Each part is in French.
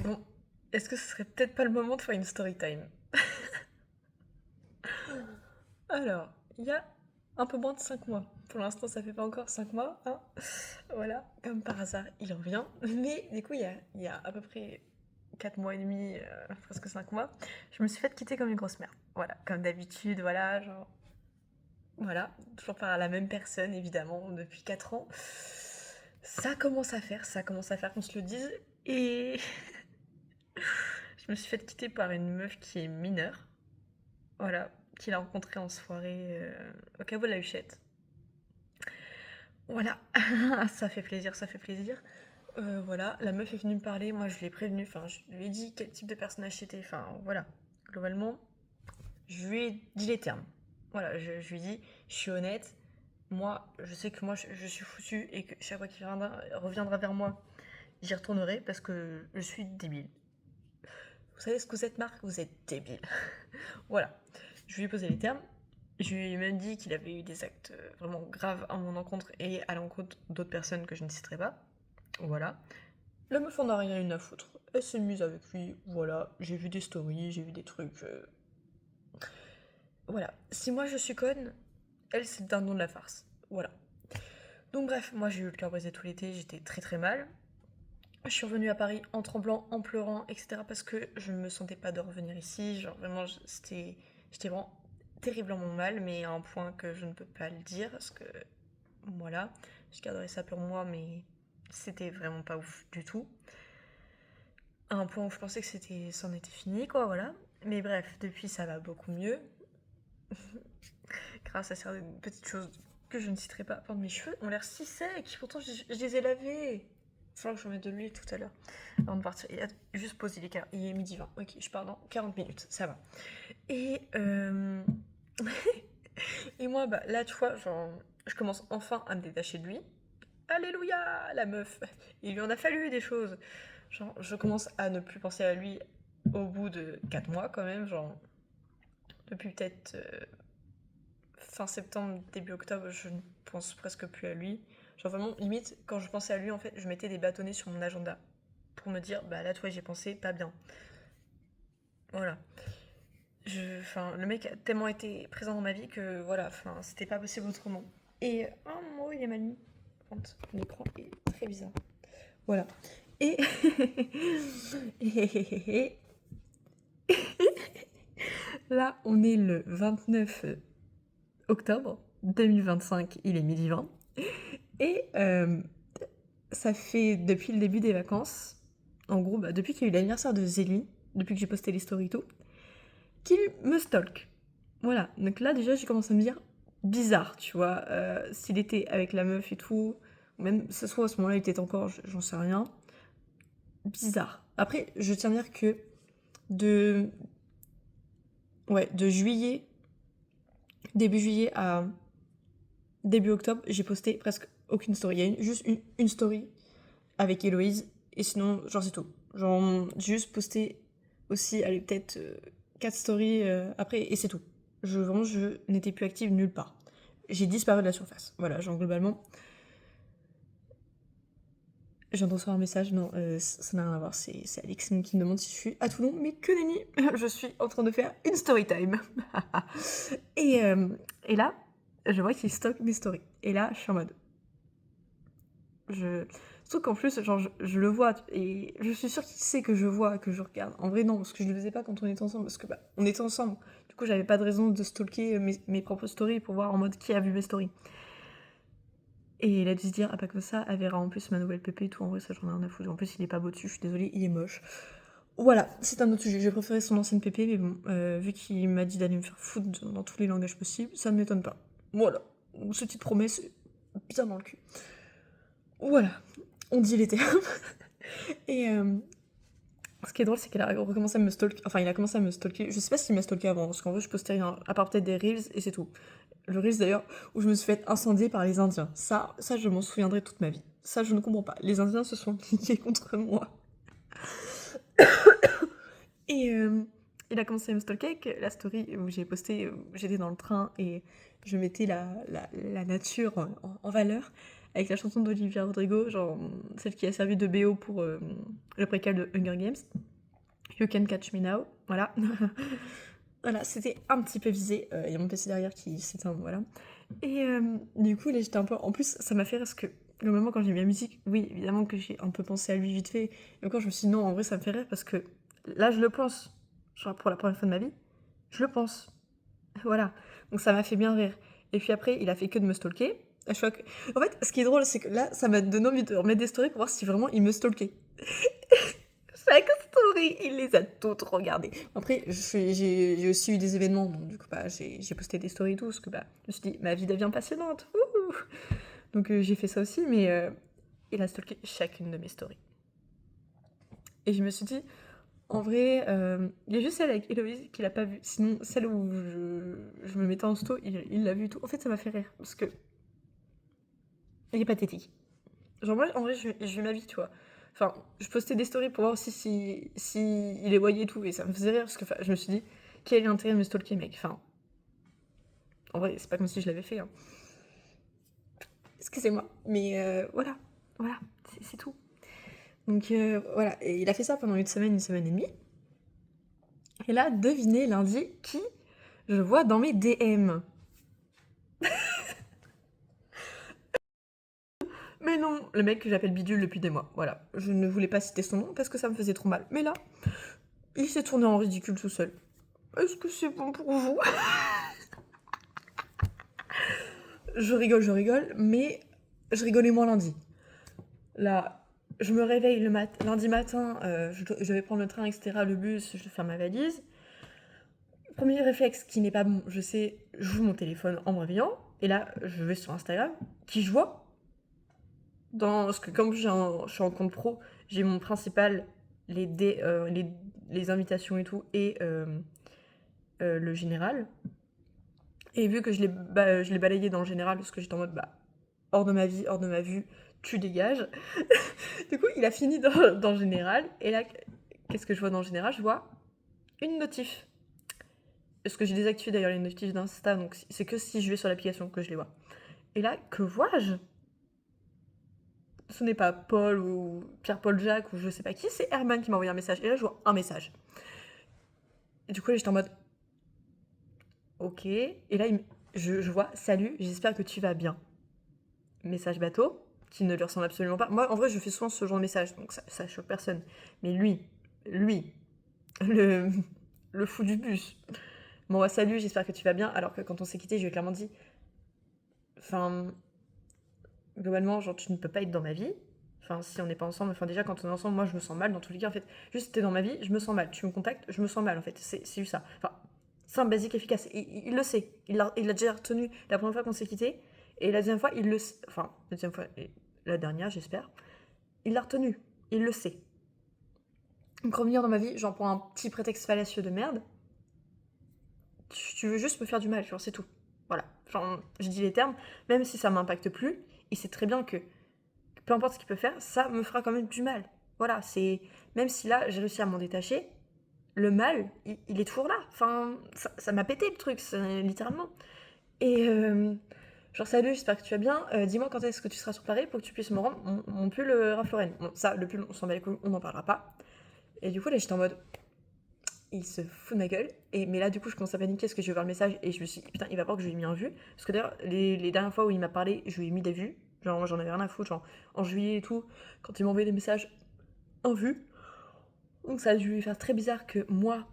Bon, est-ce que ce serait peut-être pas le moment de faire une story time? Alors, il y a un peu moins de 5 mois. Pour l'instant, ça fait pas encore 5 mois, hein. Voilà, comme par hasard, il revient. Mais du coup, il y a à peu près 4 mois et demi, presque 5 mois, je me suis fait quitter comme une grosse merde. Voilà, comme d'habitude, voilà, genre. Voilà, toujours par la même personne, évidemment, depuis 4 ans. Ça commence à faire qu'on se le dise. Et je me suis fait quitter par une meuf qui est mineure. Voilà, qu'il a rencontré en soirée au caveau de la Huchette. Voilà, ça fait plaisir, ça fait plaisir. Voilà, la meuf est venue me parler, moi je l'ai prévenue, enfin je lui ai dit quel type de personnage c'était, enfin voilà. Globalement, je lui ai dit les termes. Voilà, je lui ai dit, je suis honnête, moi je sais que moi je suis foutue et que chaque fois qu'il reviendra vers moi, j'y retournerai parce que je suis débile. Vous savez ce que vous êtes, Marc? Vous êtes débile. Voilà. Je lui ai posé les termes. Je lui ai même dit qu'il avait eu des actes vraiment graves à mon encontre et à l'encontre d'autres personnes que je ne citerai pas. Voilà. La meuf en a rien une à foutre. Elle s'est mise avec lui. Voilà. J'ai vu des stories, j'ai vu des trucs. Voilà. Si moi je suis conne, elle c'est le dindon de la farce. Voilà. Donc bref, moi j'ai eu le cœur brisé tout l'été, j'étais très très mal. Je suis revenue à Paris en tremblant, en pleurant, etc. parce que je ne me sentais pas de revenir ici. Genre vraiment, j'étais vraiment terriblement mal, mais à un point que je ne peux pas le dire parce que voilà, je garderai ça pour moi, mais c'était vraiment pas ouf du tout. À un point où je pensais que c'en était fini, quoi, voilà. Mais bref, depuis ça va beaucoup mieux, grâce à certaines petites choses que je ne citerai pas. Enfin, mes cheveux ont l'air si secs, pourtant je les ai lavés. Il va falloir que je mette de l'huile tout à l'heure avant de partir. Il a juste posé les cartes. Il est midi 20. Ok, je pars dans 40 minutes, ça va. Et, et moi, bah, là, tu vois, genre, je commence enfin à me détacher de lui. Alléluia, la meuf. Il lui en a fallu des choses. Genre, je commence à ne plus penser à lui au bout de 4 mois quand même. Genre, depuis peut-être fin septembre, début octobre, je ne pense presque plus à lui. Genre vraiment, limite, quand je pensais à lui, en fait, je mettais des bâtonnets sur mon agenda pour me dire, bah là, toi, j'ai pensé, pas bien. Voilà. Enfin, le mec a tellement été présent dans ma vie que voilà, enfin, c'était pas possible autrement. Et un mot, il est mal mis. L'écran est très bizarre. Voilà. Et et là, on est le 29 octobre 2025, il est midi 20. Et ça fait depuis le début des vacances, en gros, bah, depuis qu'il y a eu l'anniversaire de Zélie, depuis que j'ai posté les stories et tout, qu'il me stalk. Voilà, donc là déjà j'ai commencé à me dire bizarre, tu vois, s'il était avec la meuf et tout, même ça se trouve à ce moment-là il était encore, j'en sais rien, bizarre. Après, je tiens à dire que de, ouais, de juillet, début juillet à début octobre, j'ai posté presque aucune story. Il y a juste une story avec Héloïse, et sinon, genre c'est tout. Genre, j'ai juste posté aussi, allez, peut-être 4 stories après, et c'est tout. Vraiment, je n'étais plus active nulle part. J'ai disparu de la surface. Voilà, genre globalement. Je viens de recevoir un message, non, ça n'a rien à voir, c'est Alix qui me demande si je suis à Toulon, mais que nenni, je suis en train de faire une story time. et, euh, et là, je vois qu'il stocke mes stories. Et là, je suis en mode, je... Surtout qu'en plus, genre, je le vois, et je suis sûre qu'il sait que je vois, que je regarde. En vrai, non, parce que je le faisais pas quand on était ensemble, parce que, bah, on était ensemble. Du coup, j'avais pas de raison de stalker mes propres stories pour voir en mode qui a vu mes stories. Et il a dû se dire, ah, pas comme ça, elle verra en plus ma nouvelle pépé et tout. En vrai, ça, j'en ai rien à foutre. En plus, il est pas beau dessus, je suis désolée, il est moche. Voilà, c'est un autre sujet. J'ai préféré son ancienne pépé, mais bon, vu qu'il m'a dit d'aller me faire foutre dans tous les langages possibles, ça ne m'étonne pas. Voilà, petite promesse, bien dans le cul. Voilà, on dit les termes. Et ce qui est drôle, c'est qu'il a recommencé à me stalker. Enfin, il a commencé à me stalker. Je sais pas s'il m'a stalké avant, parce qu'en vrai, je postais rien, à part peut-être des reels, et c'est tout. Le reels d'ailleurs, où je me suis fait incendier par les Indiens. Ça, je m'en souviendrai toute ma vie. Ça, je ne comprends pas. Les Indiens se sont liés contre moi. Et il a commencé à me stalker avec la story où j'ai posté, j'étais dans le train et je mettais la nature en valeur, avec la chanson d'Olivia Rodrigo, genre celle qui a servi de BO pour le préquel de Hunger Games. You Can Catch Me Now, voilà. Voilà, c'était un petit peu visé. Il y a mon PC derrière qui s'éteint, voilà. Et du coup, là, j'étais un peu... En plus, ça m'a fait rire parce que, le moment quand j'ai mis la musique, oui, évidemment que j'ai un peu pensé à lui vite fait. Et quand je me suis dit, non, en vrai, ça me fait rire parce que là, je le pense. Genre, pour la première fois de ma vie, je le pense. Voilà. Donc, ça m'a fait bien rire. Et puis après, il a fait que de me stalker. En fait, ce qui est drôle, c'est que là, ça m'a donné envie de remettre des stories pour voir si vraiment il me stalkait. Chaque story, il les a toutes regardées. Après, j'ai aussi eu des événements, donc du coup, bah, j'ai posté des stories et tout, parce que bah, je me suis dit, ma vie devient passionnante. Ouh. Donc j'ai fait ça aussi, mais il a stalké chacune de mes stories. Et je me suis dit, en vrai, il y a juste celle avec Héloïse qu'il a pas vue. Sinon, celle où je me mettais en sto, il l'a vue tout. En fait, ça m'a fait rire, parce que il est pathétique. Genre moi, en vrai, je vis ma vie, tu vois. Enfin, je postais des stories pour voir aussi si il les voyait et tout, et ça me faisait rire, parce que je me suis dit, quel est l'intérêt de me stalker, mec? Enfin, en vrai, c'est pas comme si je l'avais fait, hein. Excusez-moi, mais voilà, c'est tout. Donc voilà, et il a fait ça pendant une semaine et demie. Et là, devinez lundi qui je vois dans mes DM. Mais non, le mec que j'appelle Bidule depuis des mois. Voilà, je ne voulais pas citer son nom parce que ça me faisait trop mal. Mais là, il s'est tourné en ridicule tout seul. Est-ce que c'est bon pour vous? Je rigole, mais je rigolais moins lundi. Là, je me réveille lundi matin, je vais prendre le train, etc., le bus, je vais faire ma valise. Premier réflexe qui n'est pas bon, je sais, j'ouvre mon téléphone en me réveillant, et là, je vais sur Instagram, qui je vois parce que comme je suis en compte pro, j'ai mon principal, les invitations et tout, et le général. Et vu que je l'ai balayé dans le général, parce que j'étais en mode, bah, hors de ma vie, hors de ma vue, tu dégages. Du coup, il a fini dans le général, et là, qu'est-ce que je vois dans le général? Je vois une notif. Parce que j'ai désactivé d'ailleurs les notifs d'Insta, donc c'est que si je vais sur l'application que je les vois. Et là, que vois-je? Ce n'est pas Paul ou Pierre-Paul Jacques ou je sais pas qui, c'est Herman qui m'a envoyé un message. Et là, je vois un message. Et du coup, là, j'étais en mode ok. Et là, je vois salut, j'espère que tu vas bien. Message bateau, qui ne lui ressemble absolument pas. Moi, en vrai, je fais souvent ce genre de message, donc ça choque personne. Mais lui, le, le fou du bus, m'envoie salut, j'espère que tu vas bien. Alors que quand on s'est quitté, je lui ai clairement dit, enfin, globalement, genre, tu ne peux pas être dans ma vie. Enfin, si on n'est pas ensemble, enfin, déjà, quand on est ensemble, moi, je me sens mal. Dans tous les cas, en fait, juste, t'es dans ma vie, je me sens mal. Tu me contactes, je me sens mal, en fait. C'est juste ça. Enfin, simple, basique, efficace. Il le sait. Il l'a déjà retenu la première fois qu'on s'est quitté. Et la deuxième fois, il le sait. Enfin, la deuxième fois, et la dernière, j'espère. Il l'a retenu. Il le sait. Donc, revenir dans ma vie, genre, pour un petit prétexte fallacieux de merde, tu veux juste me faire du mal, genre, c'est tout. Voilà. Genre, je dis les termes, même si ça m'impacte plus, il sait très bien que peu importe ce qu'il peut faire, ça me fera quand même du mal. Voilà, c'est. Même si là, j'ai réussi à m'en détacher, le mal, il est toujours là. Enfin, ça m'a pété le truc, littéralement. Et genre, salut, j'espère que tu vas bien. Dis-moi quand est-ce que tu seras sur Paris pour que tu puisses me rendre mon pull Ralph Lauren. Bon, ça, le pull, on s'en bat les couilles, on n'en parlera pas. Et du coup, là, j'étais en mode, il se fout de ma gueule. Mais là, du coup, je commence à paniquer parce que je vais voir le message et je me suis dit, putain, il va voir que je lui ai mis un vu. Parce que d'ailleurs, les dernières fois où il m'a parlé, je lui ai mis des vues. Genre, moi, j'en avais rien à foutre. Genre, en juillet et tout, quand il m'envoyait des messages, un vu. Donc, ça a dû lui faire très bizarre que moi,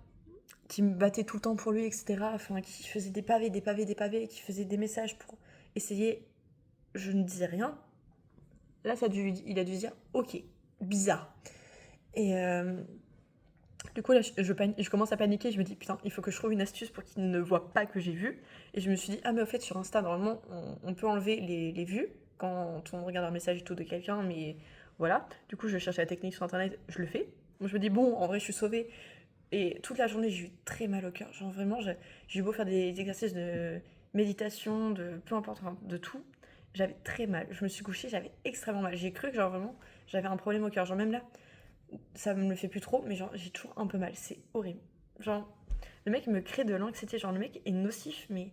qui me battais tout le temps pour lui, etc., enfin, qui faisait des pavés, qui faisait des messages pour essayer, je ne disais rien. Là, il a dû se dire, ok, bizarre. Et du coup, là, je commence à paniquer. Je me dis, putain, il faut que je trouve une astuce pour qu'il ne voit pas que j'ai vu. Et je me suis dit, ah, mais au fait, sur Insta, normalement, on peut enlever les vues quand on regarde un message et tout de quelqu'un. Mais voilà. Du coup, je cherche la technique sur Internet, je le fais. Moi, je me dis, bon, en vrai, je suis sauvée. Et toute la journée, j'ai eu très mal au cœur. Genre, vraiment, j'ai eu beau faire des exercices de méditation, de peu importe, enfin, de tout. J'avais très mal. Je me suis couchée, j'avais extrêmement mal. J'ai cru que, genre, vraiment, j'avais un problème au cœur. Genre, même là, ça me le fait plus trop, mais genre, j'ai toujours un peu mal. C'est horrible. Genre, le mec me crée de l'anxiété. Genre, le mec est nocif, mais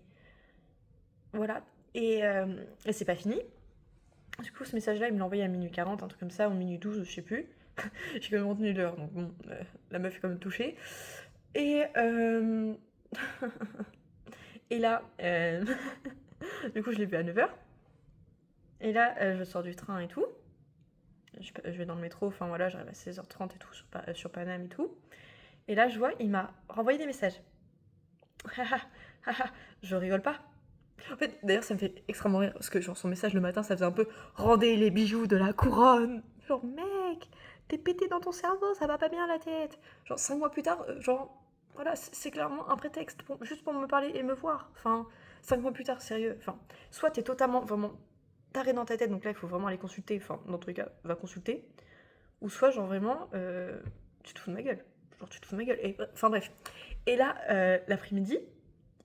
voilà. Et c'est pas fini. Du coup, ce message-là, il me l'a envoyé à minuit 40, un truc comme ça, ou minuit 12, je sais plus. J'ai quand même retenu l'heure, donc bon, la meuf est quand même touchée. Et, et là, du coup, je l'ai vu à 9h. Et là, je sors du train et tout. Je vais dans le métro, enfin voilà, j'arrive à 16h30 et tout, sur Paname et tout. Et là, je vois, il m'a renvoyé des messages. Je rigole pas. En fait, d'ailleurs, ça me fait extrêmement rire, parce que genre son message le matin, ça faisait un peu «Rendez les bijoux de la couronne». Genre, mec, t'es pété dans ton cerveau, ça va pas bien la tête. Genre, 5 mois plus tard, genre, voilà, c'est clairement un prétexte, juste pour me parler et me voir. Enfin, 5 mois plus tard, sérieux. Enfin, soit t'es totalement, vraiment taré dans ta tête, donc là, il faut vraiment aller consulter. Enfin, dans tous les cas, va consulter. Ou soit, genre, vraiment, tu te fous de ma gueule. Genre, tu te fous de ma gueule. Et, enfin, bref. Et là, l'après-midi,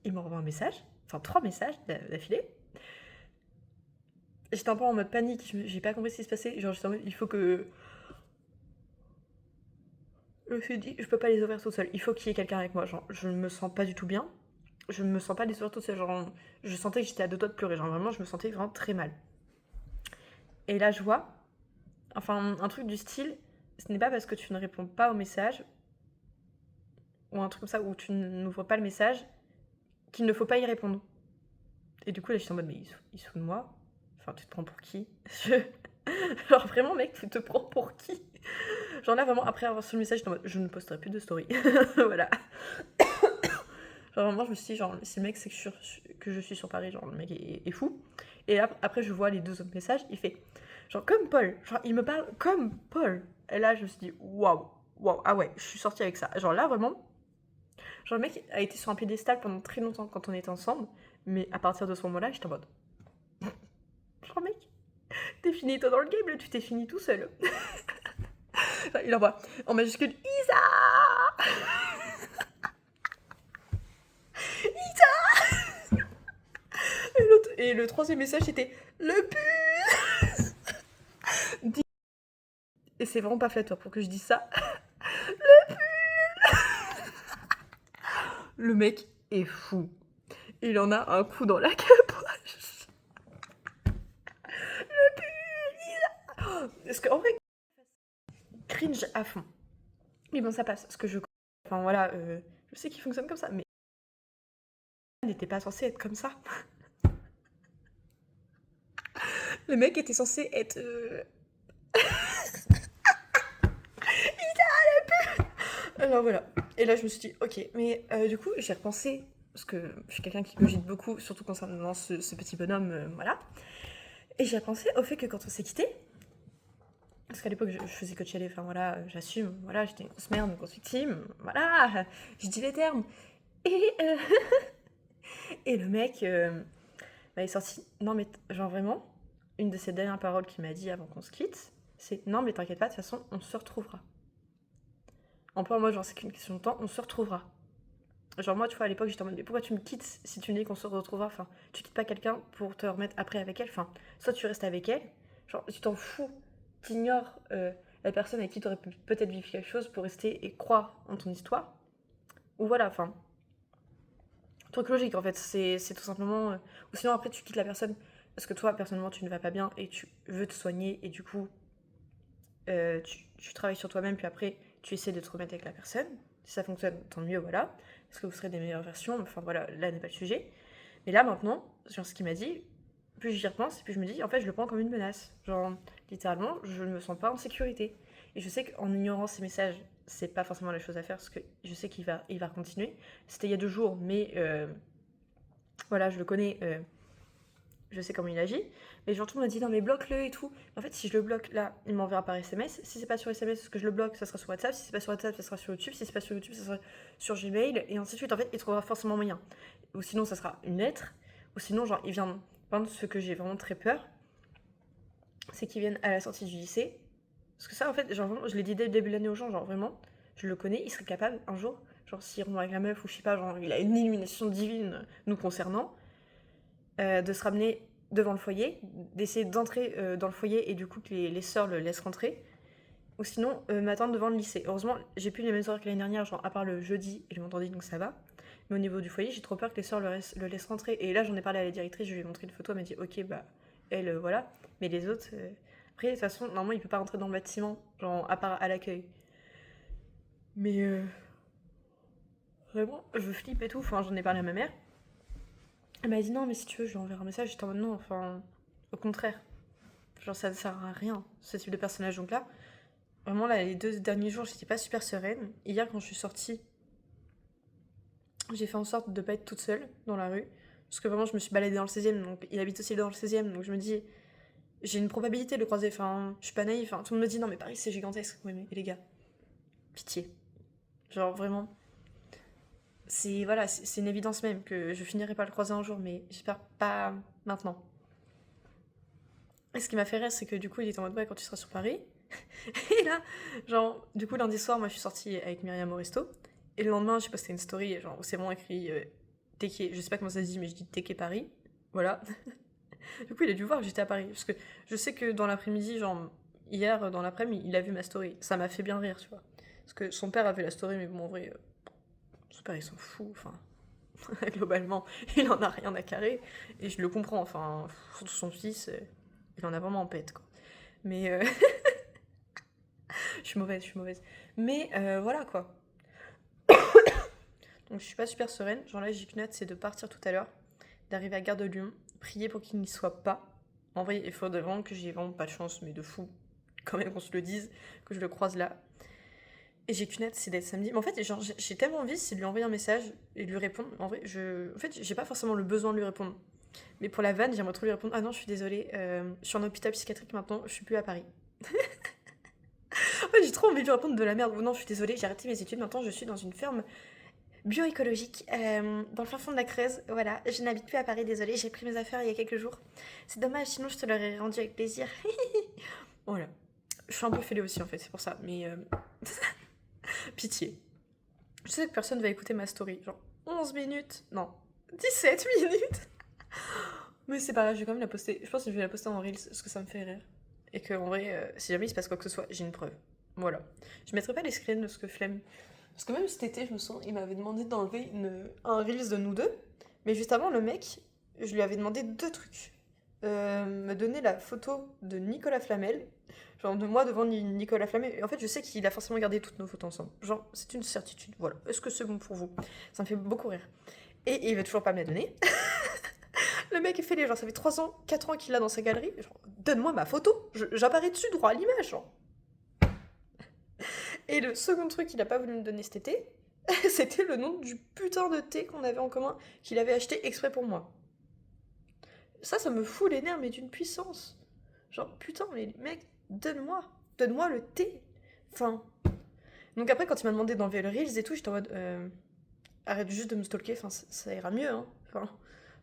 il m'envoie un message, enfin 3 messages d'affilée. J'étais un peu en mode panique, j'ai pas compris ce qui se passait. Genre, j'étais en mode, il faut que. Je me suis dit, je peux pas les ouvrir toute seule, il faut qu'il y ait quelqu'un avec moi. Genre, je ne me sens pas du tout bien. Je ne me sens pas les ouvrir toute seule. Genre, je sentais que j'étais à deux doigts de pleurer. Genre, vraiment, je me sentais vraiment très mal. Et là, je vois, enfin, un truc du style, ce n'est pas parce que tu ne réponds pas au message, ou un truc comme ça, où tu n'ouvres pas le message, qu'il ne faut pas y répondre. Et du coup, là, j'étais en mode, mais il se fout de moi. Enfin, tu te prends pour qui? Genre, vraiment, mec, tu te prends pour qui? Genre là, vraiment, après avoir reçu le message, j'étais en mode, je ne posterai plus de story. Voilà. Genre, vraiment, je me suis dit, genre, si le mec sait que je suis sur Paris, genre, le mec est fou. Et là, après, je vois les 2 autres messages, il fait, genre, comme Paul. Genre, il me parle comme Paul. Et là, je me suis dit, waouh, waouh, ah ouais, je suis sortie avec ça. Genre là, vraiment, genre, le mec a été sur un piédestal pendant très longtemps quand on était ensemble. Mais à partir de ce moment-là, j'étais en mode, genre, mec, t'es fini toi dans le game, là, tu t'es fini tout seul. Enfin, il envoie en majuscule Isa. Et le troisième message c'était le pull. Et c'est vraiment pas flatteur pour que je dise ça. Le mec est fou. Il en a un coup dans la capoche. Le pull. Parce qu'en vrai, cringe à fond. Mais bon, ça passe. Parce que je. Enfin voilà, je sais qu'il fonctionne comme ça, mais. Il n'était pas censé être comme ça. Le mec était censé être. Alors voilà. Et là, je me suis dit, ok, mais du coup, j'ai repensé, parce que je suis quelqu'un qui cogite beaucoup, surtout concernant ce petit bonhomme, voilà. Et j'ai repensé au fait que quand on s'est quitté, parce qu'à l'époque, je faisais que chialer, enfin voilà, j'assume, voilà, j'étais une grosse merde, une grosse victime, voilà, je dis les termes. Et, et le mec est sorti, non mais, genre vraiment, une de ses dernières paroles qu'il m'a dit avant qu'on se quitte, c'est non mais t'inquiète pas, de toute façon, on se retrouvera. En point, moi, genre, c'est qu'une question de temps, on se retrouvera. Genre moi, tu vois, à l'époque, j'étais en mode, mais pourquoi tu me quittes si tu me dis qu'on se retrouvera? Enfin, tu quittes pas quelqu'un pour te remettre après avec elle. Enfin, soit tu restes avec elle, genre, tu t'en fous, t'ignores la personne avec qui tu aurais pu peut-être vivre quelque chose pour rester et croire en ton histoire. Ou voilà, enfin, truc logique en fait, c'est tout simplement... ou sinon après, tu quittes la personne parce que toi, personnellement, tu ne vas pas bien et tu veux te soigner et du coup, tu travailles sur toi-même, puis après, tu essaies de te remettre avec la personne. Si ça fonctionne, tant mieux, voilà. Parce que vous serez des meilleures versions, enfin voilà, là n'est pas le sujet. Mais là, maintenant, sur ce qu'il m'a dit, plus j'y repense, plus je me dis, en fait, je le prends comme une menace. Genre, littéralement, je ne me sens pas en sécurité. Et je sais qu'en ignorant ces messages, c'est pas forcément la chose à faire, parce que je sais il va continuer. C'était il y a 2 jours, mais voilà, je le connais, je sais comment il agit. Mais genre, tout le monde m'a dit, non, mais bloque-le et tout. En fait, si je le bloque là, il m'enverra par SMS. Si c'est pas sur SMS, ce que je le bloque, ça sera sur WhatsApp. Si c'est pas sur WhatsApp, ça sera sur YouTube. Si c'est pas sur YouTube, ça sera sur Gmail. Et ainsi de suite. En fait, il trouvera forcément moyen. Ou sinon, ça sera une lettre. Ou sinon, genre, il vient. Par contre, ce que j'ai vraiment très peur, c'est qu'il vienne à la sortie du lycée. Parce que ça, en fait, genre, vraiment, je l'ai dit dès le début de l'année aux gens, genre, vraiment, je le connais, il serait capable, un jour, genre, s'il remonte avec la meuf, ou je sais pas, genre, il a une illumination divine nous concernant, de se ramener devant le foyer, d'essayer d'entrer dans le foyer et du coup que les sœurs le laissent rentrer, ou sinon m'attendre devant le lycée. Heureusement, j'ai plus les mêmes horaires que l'année dernière, genre à part le jeudi et le vendredi, donc ça va. Mais au niveau du foyer, j'ai trop peur que les sœurs le laissent rentrer. Et là, j'en ai parlé à la directrice, je lui ai montré une photo, elle m'a dit ok, bah elle, voilà. Mais les autres, après, de toute façon, normalement, il peut pas rentrer dans le bâtiment, genre, à part à l'accueil. Mais vraiment, je flippe et tout. Enfin, j'en ai parlé à ma mère. Elle m'a dit non, mais si tu veux, je lui enverrai un message. J'étais en mode non, enfin, au contraire. Genre, ça ne sert à rien, ce type de personnage. Donc là, vraiment, là, les 2 derniers jours, j'étais pas super sereine. Hier, quand je suis sortie, j'ai fait en sorte de pas être toute seule dans la rue. Parce que vraiment, je me suis baladée dans le 16e. Donc, il habite aussi dans le 16e. Donc, je me dis, j'ai une probabilité de le croiser. Enfin, je suis pas naïve. Enfin, tout le monde me dit non, mais Paris, c'est gigantesque. Oui, mais les gars, pitié. Genre, vraiment. C'est voilà, c'est une évidence même que je finirai par le croiser un jour, mais j'espère pas maintenant. Et ce qui m'a fait rire, c'est que du coup, il était en mode ouais, quand tu seras sur Paris. Et là, genre, du coup, lundi soir, moi, je suis sortie avec Myriam au resto. Et le lendemain, j'ai posté une story, genre, où c'est bon écrit Teke, je sais pas comment ça se dit, mais je dis Teke Paris. Voilà. Du coup, il a dû voir que j'étais à Paris. Parce que je sais que dans l'après-midi, genre, hier, dans l'après-midi, il a vu ma story. Ça m'a fait bien rire, tu vois. Parce que son père a vu la story, mais bon, en vrai, son père, il s'en fout. Enfin, globalement, il en a rien à carrer. Et je le comprends, enfin, surtout son fils, il en a vraiment en pète, quoi. Mais je suis mauvaise, je suis mauvaise. Mais voilà, quoi. Donc je suis pas super sereine. Genre là, j'ai qu'une hâte, c'est de partir tout à l'heure, d'arriver à Gare de Lyon, prier pour qu'il n'y soit pas. En vrai, il faudrait vraiment que j'ai vraiment pas de chance, mais de fou, quand même qu'on se le dise, que je le croise là. Et j'ai qu'une hâte, c'est d'être samedi. Mais en fait, genre, j'ai tellement envie, c'est de lui envoyer un message et de lui répondre. En vrai, en fait, j'ai pas forcément le besoin de lui répondre. Mais pour la vanne, j'aimerais trop lui répondre. Ah non, je suis désolée, je suis en hôpital psychiatrique maintenant, je suis plus à Paris. En fait, j'ai trop envie de lui répondre de la merde. Ou non, je suis désolée, j'ai arrêté mes études, maintenant je suis dans une ferme bioécologique dans le fin fond de la Creuse. Voilà, je n'habite plus à Paris, désolée, j'ai pris mes affaires il y a quelques jours. C'est dommage, sinon je te l'aurais rendu avec plaisir. Voilà. Je suis un peu fêlée aussi en fait, c'est pour ça. Mais pitié. Je sais que personne va écouter ma story. Genre 11 minutes. Non, 17 minutes. Mais c'est pas grave, je vais quand même la poster. Je pense que je vais la poster en Reels parce que ça me fait rire. Et que en vrai, si jamais il se passe quoi que ce soit, j'ai une preuve. Voilà. Je mettrai pas les screens parce que flemme. Parce que même cet été, je me souviens, il m'avait demandé d'enlever un Reels de nous deux. Mais juste avant, le mec, je lui avais demandé 2 trucs. Me donner la photo de Nicolas Flamel. Genre de moi devant Nicolas Flamel. Et en fait, je sais qu'il a forcément gardé toutes nos photos ensemble. Genre, c'est une certitude. Voilà. Est-ce que c'est bon pour vous? Ça me fait beaucoup rire. Et il veut toujours pas me la donner. Le mec est fêlé, genre ça fait 3 ans, 4 ans qu'il l'a dans sa galerie. Genre, donne-moi ma photo, j'apparais dessus droit à l'image. Genre. Et le second truc qu'il a pas voulu me donner cet été, c'était le nom du putain de thé qu'on avait en commun, qu'il avait acheté exprès pour moi. Ça me fout les nerfs, mais d'une puissance. Genre, putain, mais mec, donne-moi le thé. Enfin. Donc après, quand il m'a demandé d'enlever le Reels et tout, j'étais en mode, arrête juste de me stalker, enfin, ça ira mieux, hein. Enfin,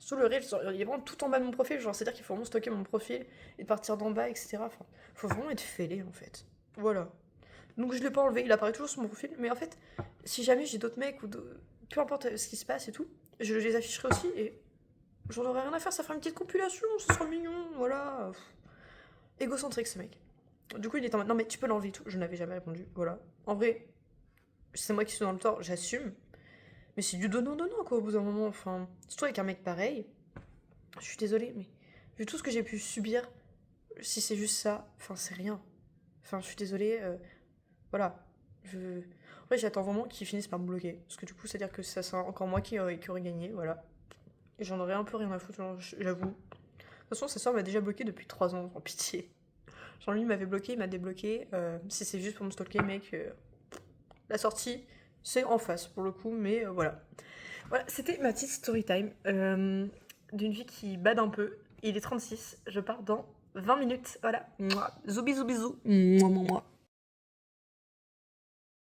sous le Reels, il est vraiment tout en bas de mon profil, genre, c'est-à-dire qu'il faut vraiment stalker mon profil et partir d'en bas, etc. Enfin, faut vraiment être fêlé, en fait. Voilà. Donc je l'ai pas enlevé, il apparaît toujours sur mon profil, mais en fait, si jamais j'ai d'autres mecs ou peu importe ce qui se passe et tout, je les afficherai aussi et j'en aurai rien à faire, ça fera une petite compilation, ce sera mignon, voilà. Égocentrique ce mec. Du coup, il est en mode non, mais tu peux l'enlever et tout. Je n'avais jamais répondu, voilà. En vrai, c'est moi qui suis dans le tort, j'assume. Mais c'est du donnant-donnant, quoi, au bout d'un moment. Enfin, surtout avec un mec pareil. Je suis désolée, mais vu tout ce que j'ai pu subir, si c'est juste ça, enfin, c'est rien. Enfin, je suis désolée, voilà. En vrai, j'attends vraiment qu'ils finissent par me bloquer. Parce que du coup, c'est-à-dire que ça sera encore moi qui aurait gagné, voilà. Et j'en aurais un peu rien à foutre, j'avoue. De toute façon, sa soeur m'a déjà bloqué depuis 3 ans, en pitié. Genre, lui, il m'avait bloqué, il m'a débloqué. Si c'est juste pour me stalker, mec, la sortie, c'est en face, pour le coup, mais voilà. Voilà, c'était ma petite story time d'une vie qui bade un peu. Il est 36, je pars dans 20 minutes. Voilà. Mouah. Zoubi zoubi zou. Mouah, mouah, mouah.